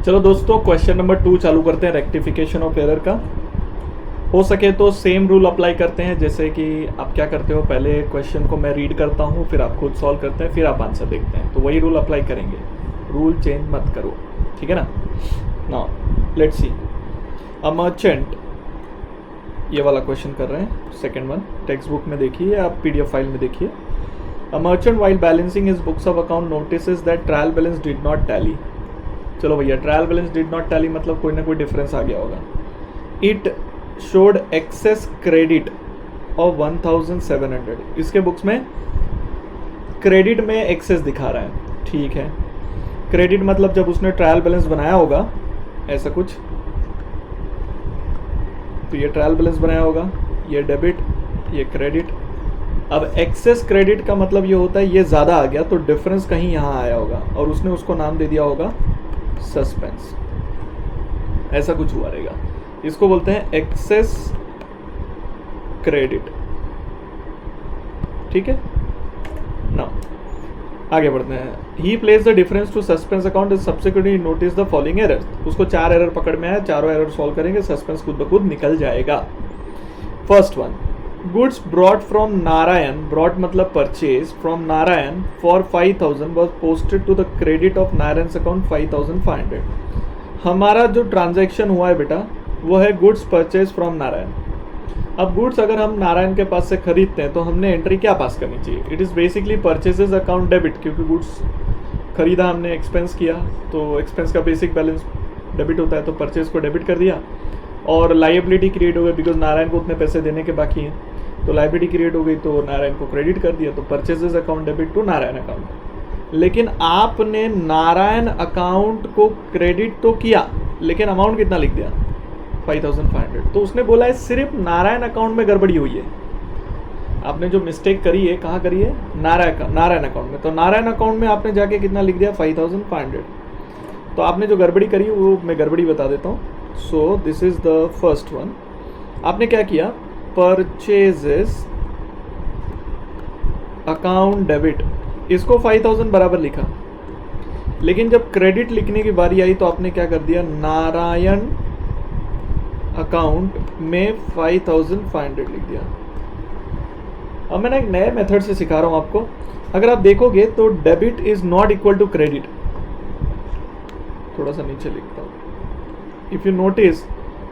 चलो दोस्तों, question number 2 चालू करते हैं रेक्टिफिकेशन ऑफ एरर का। हो सके तो सेम रूल अप्लाई करते हैं, जैसे कि आप क्या करते हो, पहले क्वेश्चन को मैं रीड करता हूँ, फिर आप खुद सॉल्व करते हैं, फिर आप आंसर देखते हैं। तो वही रूल अप्लाई करेंगे, रूल चेंज मत करो, ठीक है ना। Now let's see, a merchant, ये वाला क्वेश्चन कर रहे हैं, सेकंड वन। टेक्स्ट बुक में देखिए, आप पीडीएफ फाइल में देखिए। A merchant while balancing his books of account notices that trial balance did not tally. चलो भैया, trial balance did not tally मतलब कोई ना कोई डिफरेंस आ गया होगा। It showed excess credit of 1700। इसके बुक्स में क्रेडिट में एक्सेस दिखा रहा है, ठीक है। क्रेडिट मतलब जब उसने ट्रायल बैलेंस बनाया होगा ऐसा कुछ, तो ये ट्रायल बैलेंस बनाया होगा, ये डेबिट, ये क्रेडिट। अब एक्सेस क्रेडिट का मतलब ये होता है ये ज़्यादा आ गया तो डिफरेंस कहीं यहाँ आया होगा और उसने उसको नाम दे दिया होगा सस्पेंस, ऐसा कुछ हुआ रहेगा। इसको बोलते हैं एक्सेस क्रेडिट, ठीक है ना। आगे बढ़ते हैं। He place the difference to suspense account is subsequently notice the following error. उसको 4 एरर पकड़ में आया, चारों एरर सॉल्व करेंगे, सस्पेंस खुद ब खुद निकल जाएगा। First one, goods brought from Narayan, brought मतलब purchase, from Narayan for 5000 was posted to the credit of Narayan account 5500। हमारा जो ट्रांजैक्शन हुआ है बेटा वो है गुड्स परचेज फ्रॉम नारायण। अब गुड्स अगर हम नारायण के पास से खरीदते हैं तो हमने एंट्री क्या पास करनी चाहिए? It is basically purchases account debit, क्योंकि गुड्स खरीदा हमने, एक्सपेंस किया, तो एक्सपेंस का बेसिक बैलेंस डेबिट होता है, तो परचेज को डेबिट कर दिया। और लाइबिलिटी क्रिएट हो गई बिकॉज नारायण को उतने पैसे देने के बाकी हैं, तो लाइबिलिटी क्रिएट हो गई तो नारायण को क्रेडिट कर दिया, तो purchases account debit to Narayan account. लेकिन आपने नारायण अकाउंट को क्रेडिट तो किया लेकिन अमाउंट कितना लिख दिया? 5500। तो उसने बोला है सिर्फ नारायण अकाउंट में गड़बड़ी हुई है। आपने जो मिस्टेक करी है कहाँ करी है? नारायण अकाउंट में। तो नारायण अकाउंट में आपने जाके कितना लिख दिया? 5500। तो आपने जो गड़बड़ी करी वो मैं गड़बड़ी बता देता हूँ। सो this is the first one. आपने क्या किया? परचेजेस अकाउंट डेबिट, इसको 5000 बराबर लिखा, लेकिन जब क्रेडिट लिखने की बारी आई तो आपने क्या कर दिया? नारायण अकाउंट में 5500 लिख दिया। अब मैं ना एक नए मेथड से सिखा रहा हूं आपको। अगर आप देखोगे तो debit is not equal to credit. थोड़ा सा नीचे लिखता हूं। If you notice,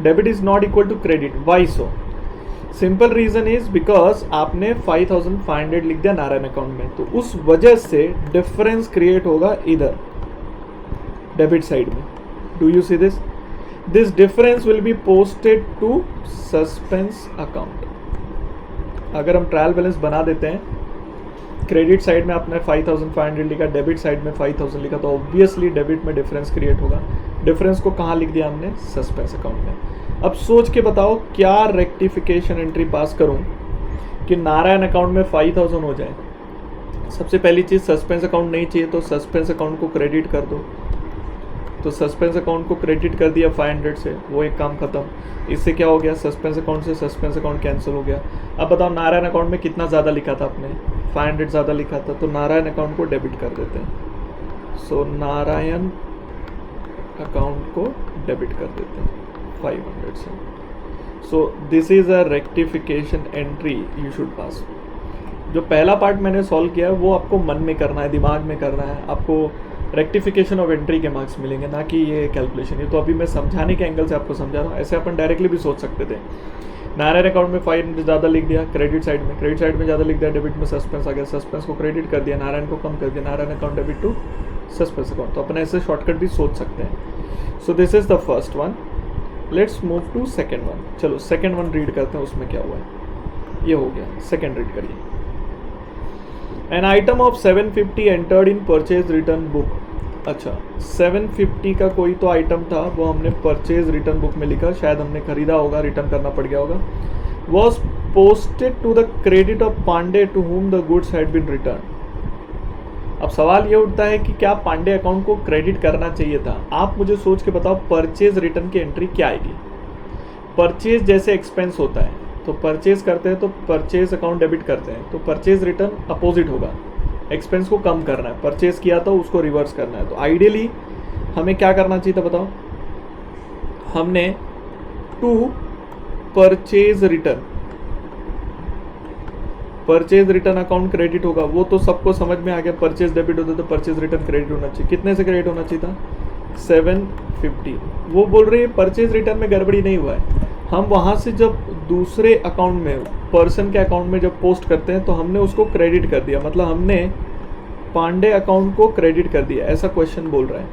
debit is not equal to credit. Why so? Simple reason is because आपने 5500 लिख दिया नारायण अकाउंट में, तो उस वजह से डिफरेंस क्रिएट होगा इधर डेबिट साइड में। Do you see this? This difference will be posted to suspense account. अगर हम ट्रायल बैलेंस बना देते हैं, क्रेडिट साइड में आपने 5500 लिखा, डेबिट साइड में 5000 लिखा, तो ऑब्वियसली डेबिट में डिफरेंस क्रिएट होगा। डिफरेंस को कहाँ लिख दिया हमने? सस्पेंस अकाउंट में। अब सोच के बताओ क्या रेक्टिफिकेशन एंट्री पास करूँ कि नारायण अकाउंट में 5000 हो जाए। सबसे पहली चीज़, सस्पेंस अकाउंट नहीं चाहिए तो सस्पेंस अकाउंट को क्रेडिट कर दो। तो सस्पेंस अकाउंट को क्रेडिट कर दिया 500 से, वो एक काम खत्म। इससे क्या हो गया? सस्पेंस अकाउंट से सस्पेंस अकाउंट कैंसिल हो गया। अब बताओ नारायण अकाउंट में कितना ज़्यादा लिखा था आपने? 500 ज़्यादा लिखा था, तो नारायण अकाउंट को डेबिट कर देते हैं। सो नारायण अकाउंट को डेबिट कर देते हैं 500 से। So this is a rectification entry you should pass. जो पहला पार्ट मैंने सॉल्व किया है वो आपको मन में करना है, दिमाग में करना है। आपको रेक्टिफिकेशन ऑफ एंट्री के मार्क्स मिलेंगे, ना कि ये कैलकुलेशन। ये तो अभी मैं समझाने के एंगल से आपको समझा रहा हूँ। ऐसे अपन डायरेक्टली भी सोच सकते थे। नारायण अकाउंट में 500 ज़्यादा लिख दिया क्रेडिट साइड में, क्रेडिट साइड में ज़्यादा लिख दिया डेबिट में, सस्पेंस आ गया, सस्पेंस को क्रेडिट कर दिया, नारायण को कम कर दिया, Narayan account debit to suspense account. तो अपन ऐसे शॉर्टकट भी सोच सकते हैं। So this is the first one. Let's move to second one. चलो सेकेंड वन रीड करते हैं, उसमें क्या हुआ है। ये हो गया, सेकेंड रीड करिए। An item of 750 entered in purchase return book. अच्छा, 750 का कोई तो आइटम था, वो हमने परचेज रिटर्न बुक में लिखा, शायद हमने खरीदा होगा, रिटर्न करना पड़ गया होगा। Was posted to the credit of Pandey to whom the goods had been return. अब सवाल ये उठता है कि क्या पांडे अकाउंट को क्रेडिट करना चाहिए था? आप मुझे सोच के बताओ परचेज रिटर्न की एंट्री क्या आएगी? परचेज जैसे एक्सपेंस होता है, तो परचेज करते हैं तो परचेज अकाउंट डेबिट करते हैं, तो परचेज रिटर्न अपोजिट होगा। एक्सपेंस को कम करना है, परचेज किया तो उसको रिवर्स करना है। तो आइडियली हमें क्या करना चाहिए था बताओ? हमने to purchase return account credit होगा, वो तो सबको समझ में आ गया। परचेज डेबिट होता तो परचेज रिटर्न क्रेडिट होना चाहिए। कितने से क्रेडिट होना चाहिए था? 750। वो बोल रही है परचेज रिटर्न में गड़बड़ी नहीं हुआ है। हम वहाँ से जब दूसरे अकाउंट में, पर्सन के अकाउंट में जब पोस्ट करते हैं तो हमने उसको क्रेडिट कर दिया, मतलब हमने पांडे अकाउंट को क्रेडिट कर दिया, ऐसा क्वेश्चन बोल रहा है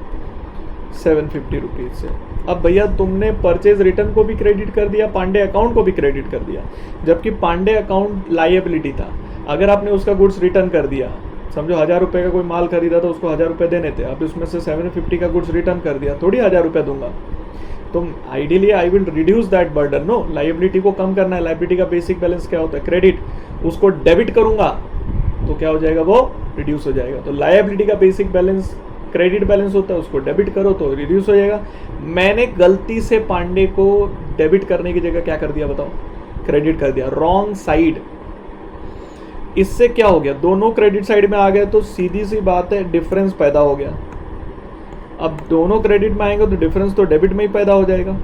750 रुपीज़ से। अब भैया तुमने परचेज रिटर्न को भी क्रेडिट कर दिया, पांडे अकाउंट को भी क्रेडिट कर दिया, जबकि पांडे अकाउंट लायबिलिटी था। अगर आपने उसका गुड्स रिटर्न कर दिया, समझो 1000 रुपये का कोई माल खरीदा तो उसको 1000 रुपये देने थे, अब उसमें से 750 का गुड्स रिटर्न कर दिया, थोड़ी 1000 रुपये दूंगा। तो ideally I will reduce that burden, no, liability को कम करना है। लायबिलिटी का बेसिक बैलेंस क्या होता है? क्रेडिट। उसको डेबिट करूंगा तो क्या हो जाएगा? वो रिड्यूस हो जाएगा। तो लायबिलिटी का बेसिक बैलेंस क्रेडिट बैलेंस होता है, उसको डेबिट करो तो रिड्यूस हो जाएगा। मैंने गलती से पांडे को डेबिट करने की जगह क्या कर दिया बताओ? क्रेडिट कर दिया, रॉन्ग साइड। इससे क्या हो गया? दोनों क्रेडिट साइड में आ गए तो सीधी सी बात है डिफरेंस पैदा हो गया। अब दोनों क्रेडिट में आएंगे तो डिफरेंस तो डेबिट में ही पैदा हो जाएगा,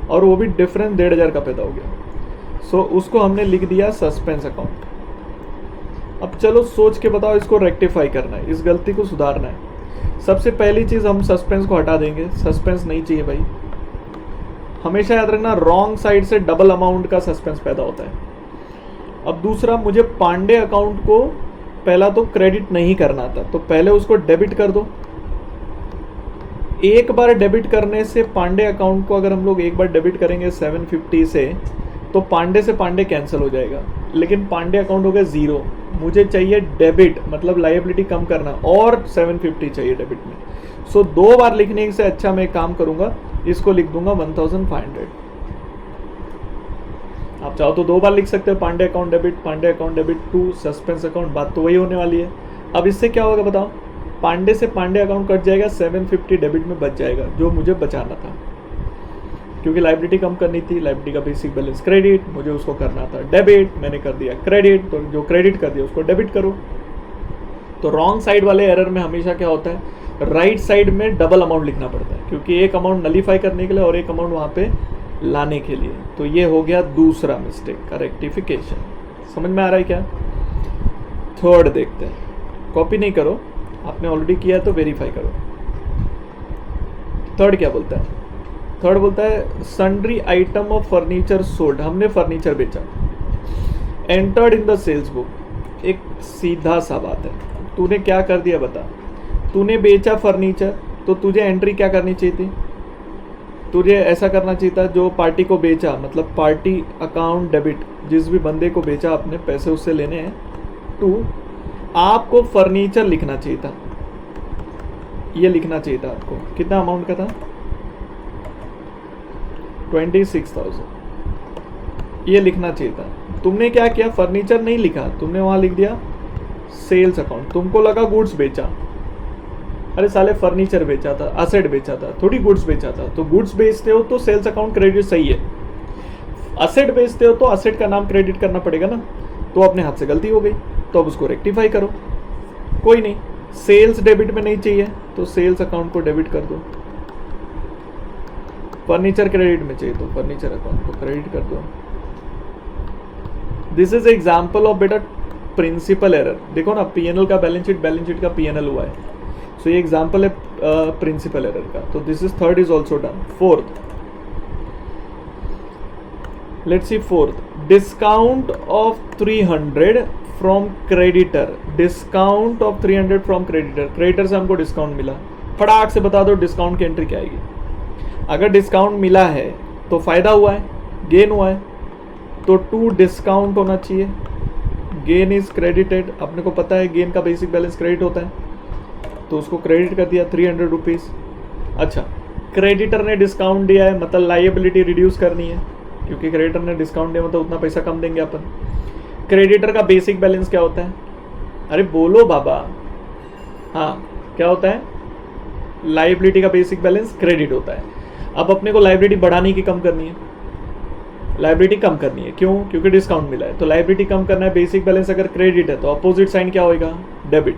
और वो भी डिफरेंस 1500 का पैदा हो गया। सो उसको हमने लिख दिया सस्पेंस अकाउंट। अब चलो सोच के बताओ, इसको रेक्टिफाई करना है, इस गलती को सुधारना है। सबसे पहली चीज हम सस्पेंस को हटा देंगे, सस्पेंस नहीं चाहिए भाई। हमेशा याद रखना रॉन्ग साइड से डबल अमाउंट का सस्पेंस पैदा होता है। अब दूसरा, मुझे पांडे अकाउंट को पहला तो क्रेडिट नहीं करना था, तो पहले उसको डेबिट कर दो। एक बार डेबिट करने से पांडे अकाउंट को अगर हम लोग एक बार डेबिट करेंगे 750 से, तो पांडे से पांडे कैंसिल हो जाएगा, लेकिन पांडे अकाउंट हो गया 0। मुझे चाहिए डेबिट, मतलब लायबिलिटी कम करना, और 750 चाहिए डेबिट में। सो 2 बार लिखने से अच्छा मैं काम करूंगा, इसको लिख दूंगा 1500। आप चाहो तो 2 बार लिख सकते हो, Pandey account debit to suspense account, बात तो वही होने वाली है। अब इससे क्या होगा बताओ? पांडे से पांडे अकाउंट कट जाएगा, 750 डेबिट में बच जाएगा, जो मुझे बचाना था, क्योंकि लायबिलिटी कम करनी थी। लायबिलिटी का बेसिक बैलेंस क्रेडिट, मुझे उसको करना था डेबिट, मैंने कर दिया क्रेडिट, तो जो क्रेडिट कर दिया उसको डेबिट करो। तो रॉन्ग साइड वाले एरर में हमेशा क्या होता है? राइट साइड में डबल अमाउंट लिखना पड़ता है, क्योंकि एक अमाउंट नलीफाई करने के लिए और एक अमाउंट वहाँ पे लाने के लिए। तो ये हो गया दूसरा मिस्टेक का रेक्टिफिकेशन। समझ में आ रहा है क्या? थर्ड देखते हैं, कॉपी नहीं करो, आपने ऑलरेडी किया है तो वेरीफाई करो। थर्ड क्या बोलता है? थर्ड बोलता है sundry item of furniture sold, हमने फर्नीचर बेचा, entered in the sales book. एक सीधा सा बात है, तूने क्या कर दिया बता? तूने बेचा फर्नीचर, तो तुझे एंट्री क्या करनी चाहिए थी? तुझे ऐसा करना चाहिए था, जो पार्टी को बेचा, मतलब पार्टी अकाउंट डेबिट, जिस भी बंदे को बेचा आपने, पैसे उससे लेने हैं, टू आपको फर्नीचर लिखना चाहिए था। ये लिखना चाहिए था आपको। कितना अमाउंट का था? 26,000। ये लिखना चाहिए था। तुमने क्या किया? फर्नीचर नहीं लिखा, तुमने वहां लिख दिया सेल्स अकाउंट। तुमको लगा गुड्स बेचा, अरे साले फर्नीचर बेचा था, असेट बेचा था, थोड़ी गुड्स बेचा था। तो गुड्स बेचते हो तो सेल्स अकाउंट क्रेडिट सही है, असेट बेचते हो तो असेट का नाम क्रेडिट करना पड़ेगा ना। तो अपने हाथ से गलती हो गई, तो अब उसको रेक्टिफाई करो। कोई नहीं, सेल्स डेबिट में नहीं चाहिए तो सेल्स अकाउंट को डेबिट कर दो। फर्नीचर क्रेडिट में चाहिए तो फर्नीचर अकाउंट को क्रेडिट कर दो। दिस इज एग्जाम्पल ऑफ बेटा प्रिंसिपल एरर। देखो ना, पीएनएल का बैलेंस शीट का पीएनएल हुआ है, सो ये एग्जाम्पल है प्रिंसिपल एरर का। तो this is third is also done. Fourth, let's C fourth, discount of 300 from creditor. Discount of 300 from creditor, creditor से हमको डिस्काउंट मिला। फटाक से बता दो डिस्काउंट की एंट्री क्या आएगी? अगर डिस्काउंट मिला है तो फायदा हुआ है, गेन हुआ है, तो टू डिस्काउंट होना चाहिए। गेन इज क्रेडिटेड, अपने को पता है गेन का बेसिक बैलेंस क्रेडिट होता है, तो उसको क्रेडिट कर दिया 300 रुपीज़। अच्छा, क्रेडिटर ने डिस्काउंट दिया है, मतलब लायबिलिटी रिड्यूस करनी है, क्योंकि क्रेडिटर ने डिस्काउंट दिया मतलब उतना पैसा कम देंगे अपन। क्रेडिटर का बेसिक बैलेंस क्या होता है? अरे बोलो बाबा। हाँ, क्या होता है? लायबिलिटी का बेसिक बैलेंस क्रेडिट होता है। अब अपने को लायबिलिटी बढ़ानी की कम करनी है? लायबिलिटी कम करनी है। क्यों? क्योंकि डिस्काउंट मिला है। तो लायबिलिटी कम करना है, बेसिक बैलेंस अगर क्रेडिट है तो अपोजिट साइन क्या होएगा? डेबिट।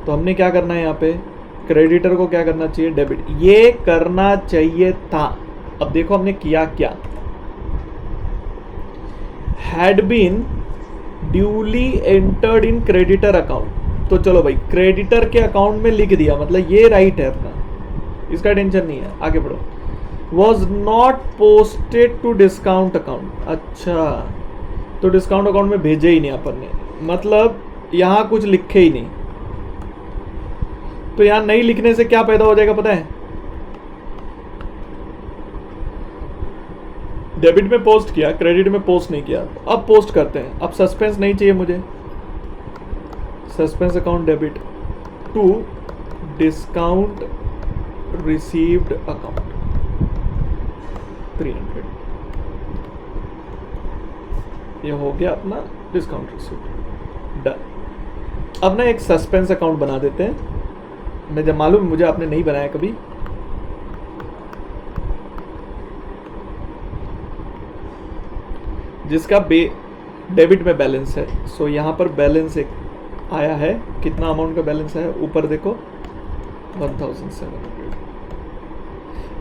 तो हमने क्या करना है यहाँ पे? क्रेडिटर को क्या करना चाहिए, डेबिट, ये करना चाहिए था। अब देखो हमने किया क्या, had been duly entered in creditor account. तो चलो भाई क्रेडिटर के अकाउंट में लिख दिया, मतलब ये राइट है अपना, इसका टेंशन नहीं है। आगे बढ़ो, was not posted to discount account. अच्छा, तो डिस्काउंट अकाउंट में भेजे ही नहीं अपन ने, मतलब यहां कुछ लिखे ही नहीं। तो यहां नहीं लिखने से क्या पैदा हो जाएगा पता है, डेबिट में पोस्ट किया, क्रेडिट में पोस्ट नहीं किया। अब पोस्ट करते हैं, अब सस्पेंस नहीं चाहिए मुझे, suspense account debit to discount received account 300। ये हो गया अपना डिस्काउंट रिसीव्ड, डन। अब ना एक सस्पेंस अकाउंट बना देते हैं, मैं जब मालूम मुझे आपने नहीं बनाया कभी, जिसका डेबिट में बैलेंस है। सो यहाँ पर बैलेंस एक आया है, कितना अमाउंट का बैलेंस है ऊपर देखो 1700।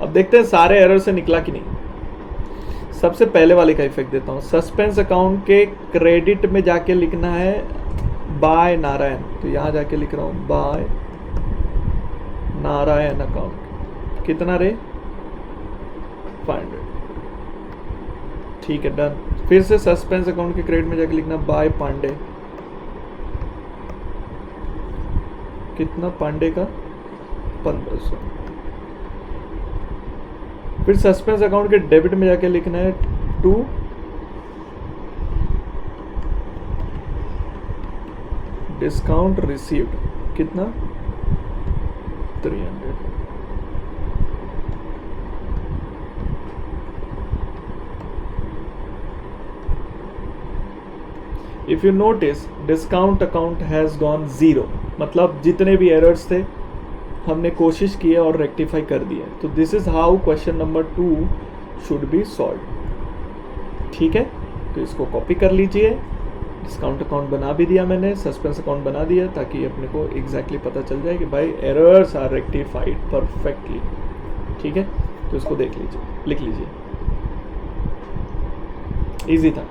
अब देखते हैं सारे एरर से निकला कि नहीं। सबसे पहले वाले का इफेक्ट देता हूँ, सस्पेंस अकाउंट के क्रेडिट में जाके लिखना है बाय नारायण, तो यहाँ जाके लिख रहा हूँ बाय नारायण अकाउंट, कितना रे 500। ठीक है, डन। फिर से सस्पेंस अकाउंट के क्रेडिट में जाके लिखना बाय पांडे, कितना पांडे का 1500। फिर सस्पेंस अकाउंट के डेबिट में जाके लिखना है टू डिस्काउंट रिसीव्ड, कितना 300। If you notice discount account has gone 0, मतलब जितने भी एरर्स थे हमने कोशिश की है और रेक्टिफाई कर दिए। तो this is how question number 2 should be solve. ठीक है, तो इसको कॉपी कर लीजिए। डिस्काउंट अकाउंट बना भी दिया मैंने, सस्पेंस अकाउंट बना दिया, ताकि अपने को एग्जैक्टली पता चल जाए कि भाई एरर्स आर रेक्टिफाइड परफेक्टली। ठीक है, तो इसको देख लीजिए, लिख लीजिए, इजी था।